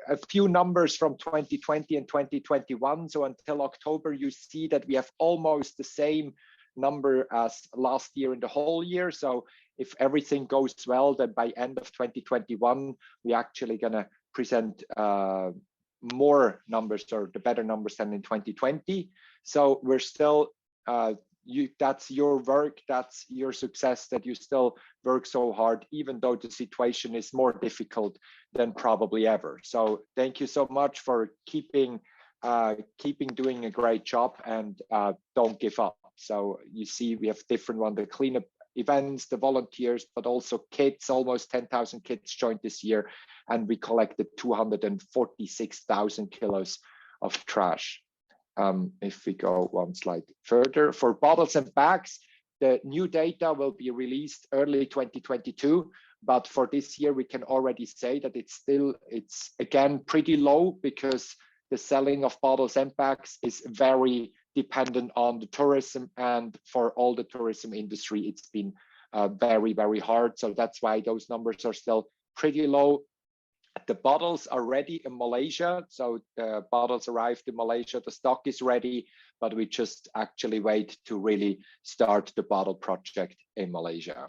a few numbers from 2020 and 2021. So until October, you see that we have almost the same number as last year in the whole year. So if everything goes well, then by end of 2021, we're actually going to present more numbers, or the better numbers, than in 2020. So we're still, that's your work, that's your success, that you still work so hard, even though the situation is more difficult than probably ever. So thank you so much for keeping doing a great job, and don't give up. So you see, we have different ones, the cleanup events, the volunteers, but also kids. Almost 10,000 kids joined this year, and we collected 246,000 kilos of trash. If we go one slide further, for bottles and bags, the new data will be released early 2022. But for this year, we can already say that it's again pretty low, because the selling of bottles and bags is very dependent on the tourism, and for all the tourism industry, it's been very, very hard. So that's why those numbers are still pretty low. The bottles are ready in Malaysia. So the bottles arrived in Malaysia, the stock is ready, but we just actually wait to really start the bottle project in Malaysia.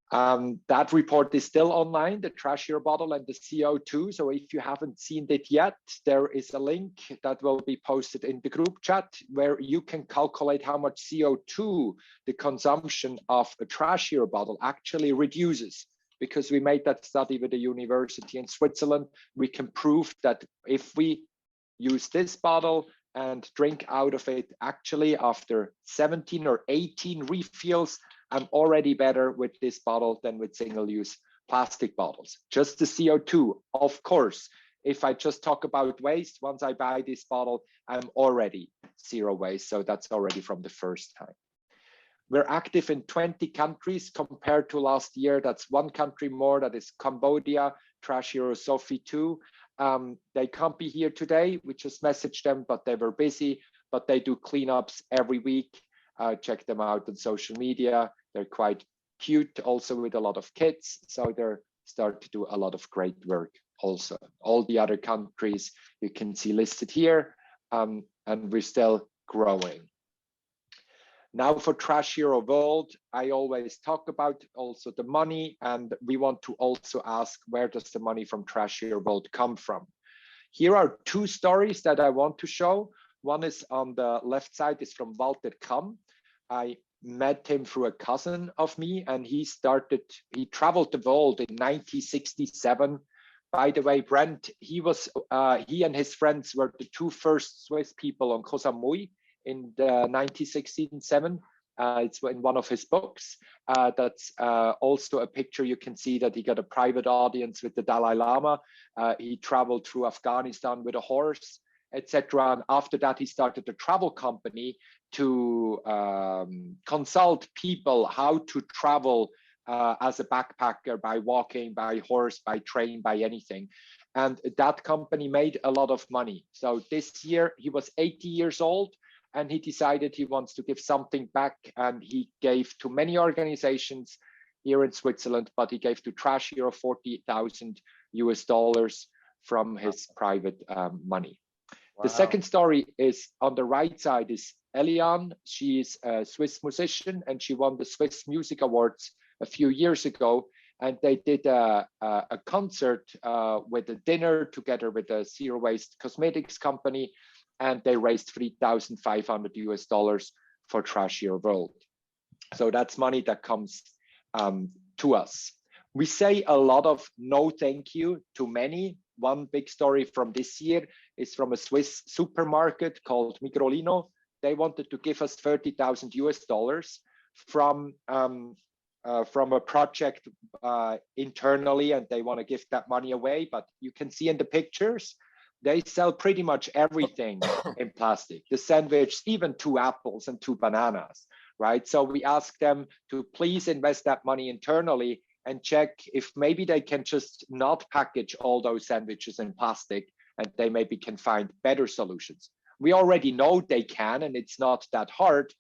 That report is still online, the Trash Hero bottle and the CO2. So if you haven't seen it yet, there is a link that will be posted in the group chat, where you can calculate how much CO2 the consumption of a Trash Hero bottle actually reduces. Because we made that study with a university in Switzerland, we can prove that if we use this bottle and drink out of it, actually after 17 or 18 refills, I'm already better with this bottle than with single-use plastic bottles. Just the CO2, of course. If I just talk about waste, once I buy this bottle, I'm already zero waste. So that's already from the first time. We're active in 20 countries compared to last year. That's one country more, that is Cambodia. Trash Hero Sophie too. They can't be here today. We just messaged them, but they were busy. But they do cleanups every week. Check them out on social media. They're quite cute, also with a lot of kids. So they're start to do a lot of great work also. All the other countries you can see listed here, and we're still growing. Now for Trash Hero World, I always talk about also the money, and we want to also ask, where does the money from Trash Hero World come from? Here are two stories that I want to show. One is on the left side, is from Walter Kamm. I met him through a cousin of me, and he traveled the world in 1967. By the way, Brent, he and his friends were the two first Swiss people on Koh Samui in the 1967. It's in one of his books. That's also a picture. You can see that he got a private audience with the Dalai Lama. He traveled through Afghanistan with a horse, etc. And after that, he started a travel company to consult people how to travel as a backpacker, by walking, by horse, by train, by anything. And that company made a lot of money. So this year, he was 80 years old, and he decided he wants to give something back. And he gave to many organizations here in Switzerland, but he gave to Trash Hero $40,000 from his private money. Wow. The second story is on the right side, is Eliane. She is a Swiss musician, and she won the Swiss Music Awards a few years ago. And they did a concert with a dinner together with a zero waste cosmetics company, and they raised $3,500 for Trash Hero World. So that's money that comes to us. We say a lot of no thank you to many. One big story from this year is from a Swiss supermarket called Microlino. They wanted to give us $30,000 from a project internally, and they want to give that money away. But you can see in the pictures, they sell pretty much everything in plastic. The sandwich, even 2 apples and 2 bananas, right? So we asked them to please invest that money internally and check if maybe they can just not package all those sandwiches in plastic, and they maybe can find better solutions. We already know they can, and it's not that hard,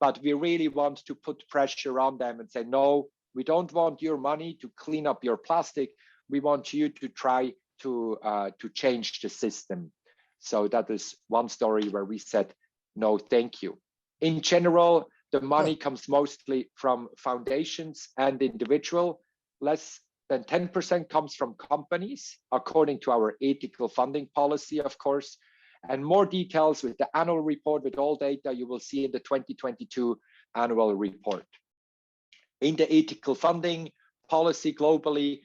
but we really want to put pressure on them and say, no, we don't want your money to clean up your plastic. We want you to try to change the system. So that is one story where we said, no, thank you. In general, the money comes mostly from foundations and individual. Less than 10% comes from companies, according to our ethical funding policy, of course. And more details with the annual report with all data you will see in the 2022 annual report. In the ethical funding policy globally,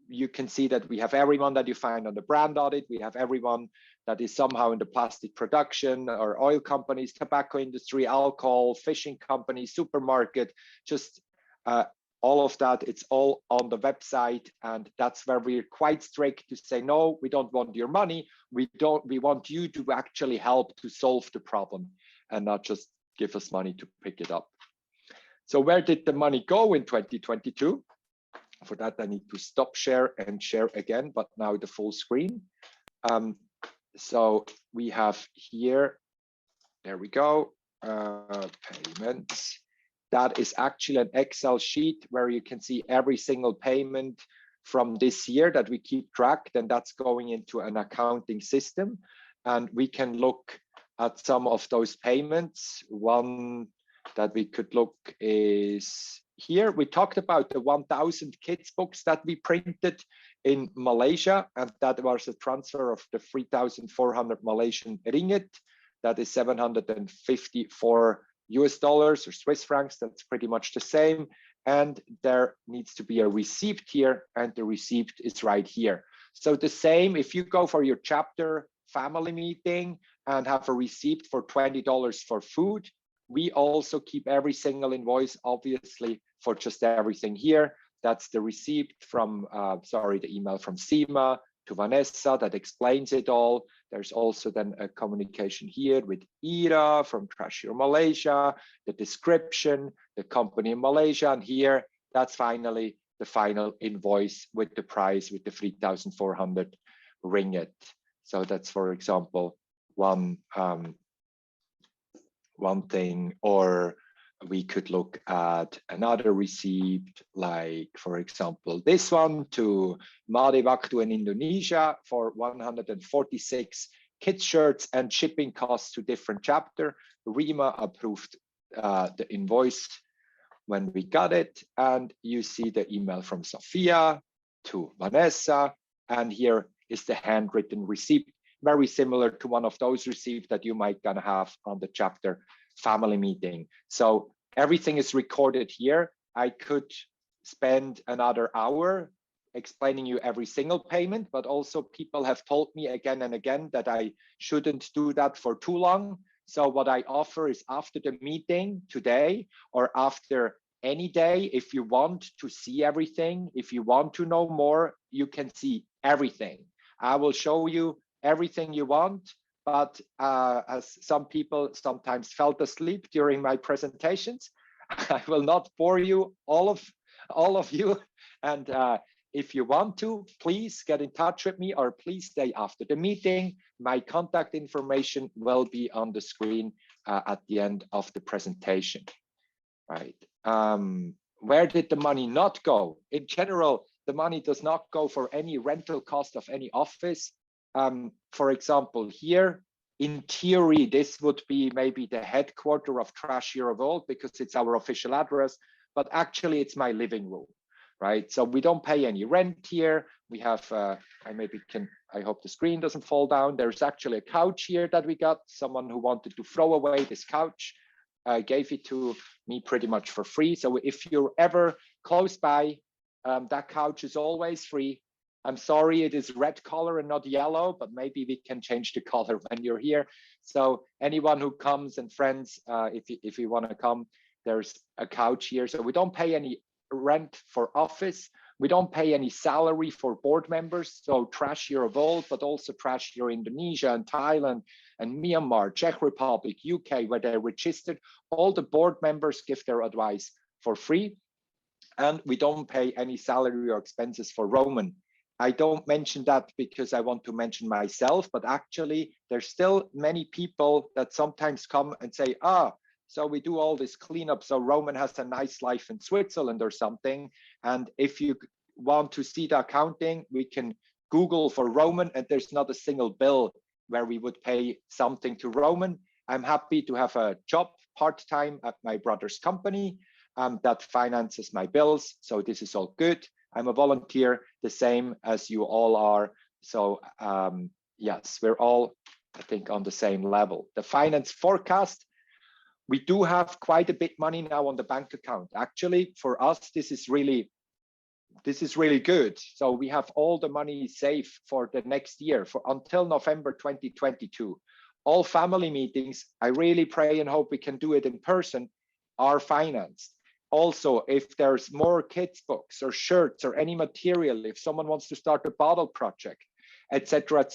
you can see that we have everyone that you find on the brand audit. We have everyone that is somehow in the plastic production or oil companies, tobacco industry, alcohol, fishing companies, supermarket, just all of that. It's all on the website, and that's where we're quite strict to say, no, we don't want your money. We want you to actually help to solve the problem and not just give us money to pick it up. So where did the money go in 2022? For that, I need to stop share and share again, but now the full screen. So we have here, there we go, payments. That is actually an Excel sheet where you can see every single payment from this year that we keep track, then that's going into an accounting system. And we can look at some of those payments. One that we could look is here. We talked about the 1,000 kids books that we printed in Malaysia, and that was a transfer of the 3,400 Malaysian ringgit. That is 754 US dollars or Swiss francs. That's pretty much the same. And there needs to be a receipt here, and the receipt is right here. So the same, if you go for your chapter family meeting and have a receipt for $20 for food, we also keep every single invoice, obviously, for just everything here. That's the receipt from, the email from Sima to Vanessa that explains it all. There's also then a communication here with Ira from Trash Malaysia, the description, the company in Malaysia, and here, that's finally the final invoice with the price with the 3,400 ringgit. So that's, for example, one thing, or we could look at another receipt, like, for example, this one to Made Waktu in Indonesia for 146 kids shirts and shipping costs to different chapter. Rima approved the invoice when we got it, and you see the email from Sophia to Vanessa, and here is the handwritten receipt, very similar to one of those receipts that you might gonna have on the chapter family meeting. So everything is recorded here. I could spend another hour explaining you every single payment, but also people have told me again and again that I shouldn't do that for too long. So what I offer is after the meeting today or after any day, if you want to see everything, if you want to know more, you can see everything. I will show you everything you want, but as some people sometimes fell asleep during my presentations, I will not bore you, all of you. And if you want to, please get in touch with me, or please stay after the meeting. My contact information will be on the screen at the end of the presentation. Right. Where did the money not go? In general, the money does not go for any rental cost of any office. For example, here, in theory, this would be maybe the headquarter of Trash Vault because it's our official address, but actually it's my living room, right? So we don't pay any rent here. We have, I hope the screen doesn't fall down. There's actually a couch here that we got. Someone who wanted to throw away this couch gave it to me pretty much for free. So if you're ever close by, that couch is always free. I'm sorry, it is red color and not yellow, but maybe we can change the color when you're here. So anyone who comes and friends, if you want to come, there's a couch here. So we don't pay any rent for office. We don't pay any salary for board members. So Trash Vault, but also Trash Indonesia and Thailand and Myanmar, Czech Republic, UK, where they're registered. All the board members give their advice for free. And we don't pay any salary or expenses for Roman. I don't mention that because I want to mention myself, but actually there's still many people that sometimes come and say, so we do all this cleanup, so Roman has a nice life in Switzerland or something. And if you want to see the accounting, we can Google for Roman, and there's not a single bill where we would pay something to Roman. I'm happy to have a job part-time at my brother's company that finances my bills. So this is all good. I'm a volunteer, the same as you all are. So yes, we're all, I think, on the same level. The finance forecast, we do have quite a bit money now on the bank account. Actually, for us, this is really good. So we have all the money safe for the next year, for until November 2022. All family meetings, I really pray and hope we can do it in person, are financed. Also, if there's more kids' books or shirts or any material, if someone wants to start a bottle project, etc.,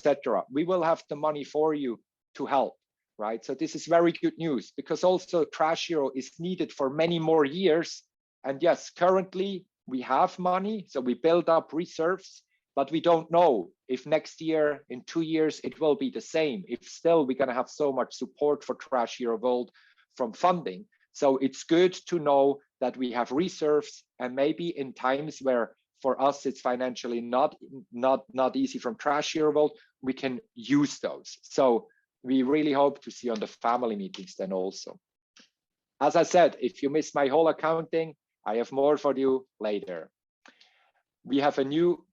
we will have the money for you to help, right? So this is very good news, because also Trash Hero is needed for many more years. And yes, currently we have money, so we build up reserves, but we don't know if next year, in 2 years, it will be the same, if still we're gonna have so much support for Trash Hero World from funding. So it's good to know that we have reserves, and maybe in times where for us it's financially not easy from Trash Hero World, we can use those. So we really hope to see you on the family meetings then also. As I said, if you miss my whole accounting, I have more for you later. We have a new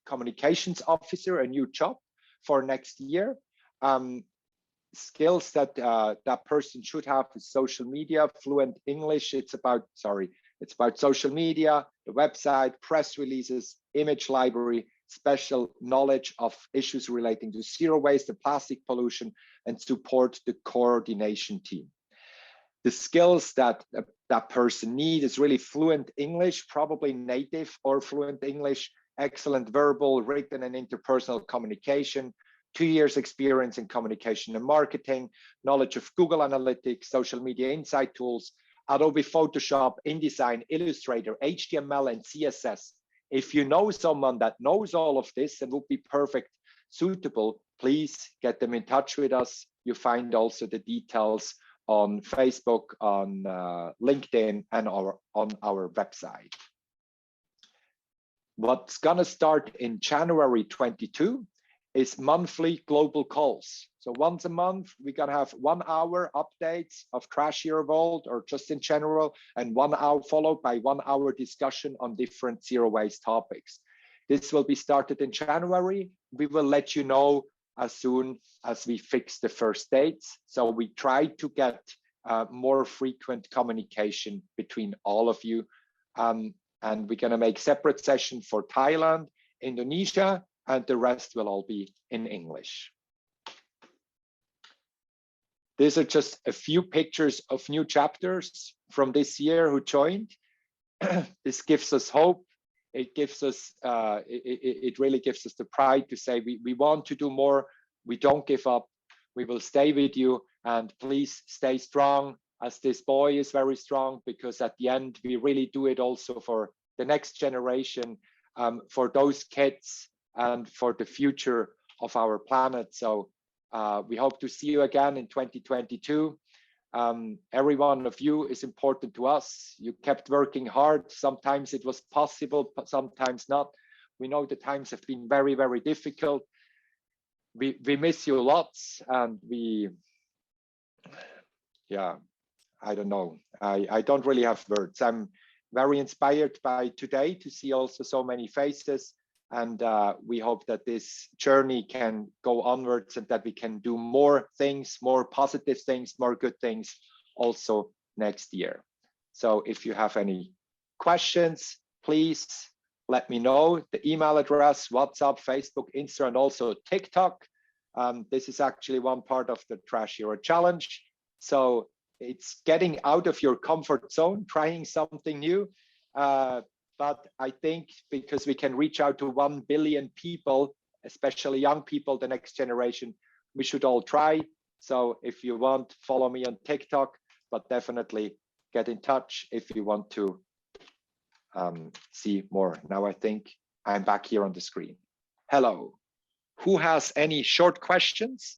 communications officer, a new job for next year. Skills that that person should have is social media, fluent English. It's about social media, the website, press releases, image library, special knowledge of issues relating to zero waste and plastic pollution, and support the coordination team. The skills that that person needs is really fluent English, probably native or fluent English, excellent verbal, written, and interpersonal communication, 2 years experience in communication and marketing, knowledge of Google Analytics, social media insight tools, Adobe Photoshop, InDesign, Illustrator, HTML, and CSS. If you know someone that knows all of this and would be perfect, suitable, please get them in touch with us. You find also the details on Facebook, on LinkedIn, and on our website. What's gonna start in January 22 is monthly global calls. So once a month, we're gonna have 1 hour updates of Trash Hero World or just in general, and 1 hour followed by 1 hour discussion on different zero waste topics. This will be started in January. We will let you know as soon as we fix the first dates. So we try to get more frequent communication between all of you. And we're gonna make separate sessions for Thailand, Indonesia, and the rest will all be in English. These are just a few pictures of new chapters from this year who joined. This gives us hope. It gives us, it really gives us the pride to say we want to do more. We don't give up. We will stay with you, and please stay strong, as this boy is very strong, because at the end we really do it also for the next generation, for those kids, and for the future of our planet. So we hope to see you again in 2022. Every one of you is important to us. You kept working hard. Sometimes it was possible, but sometimes not. We know the times have been very, very difficult. We miss you lots, and yeah, I don't know. I don't really have words. I'm very inspired by today to see also so many faces. And we hope that this journey can go onwards, and that we can do more things, more positive things, more good things also next year. So if you have any questions, please let me know. The email address, WhatsApp, Facebook, Insta, and also TikTok. This is actually one part of the Trash Hero Challenge. So it's getting out of your comfort zone, trying something new. But I think because we can reach out to 1 billion people, especially young people, the next generation, we should all try. So if you want, follow me on TikTok, but definitely get in touch if you want to see more. Now I think I'm back here on the screen. Hello. Who has any short questions?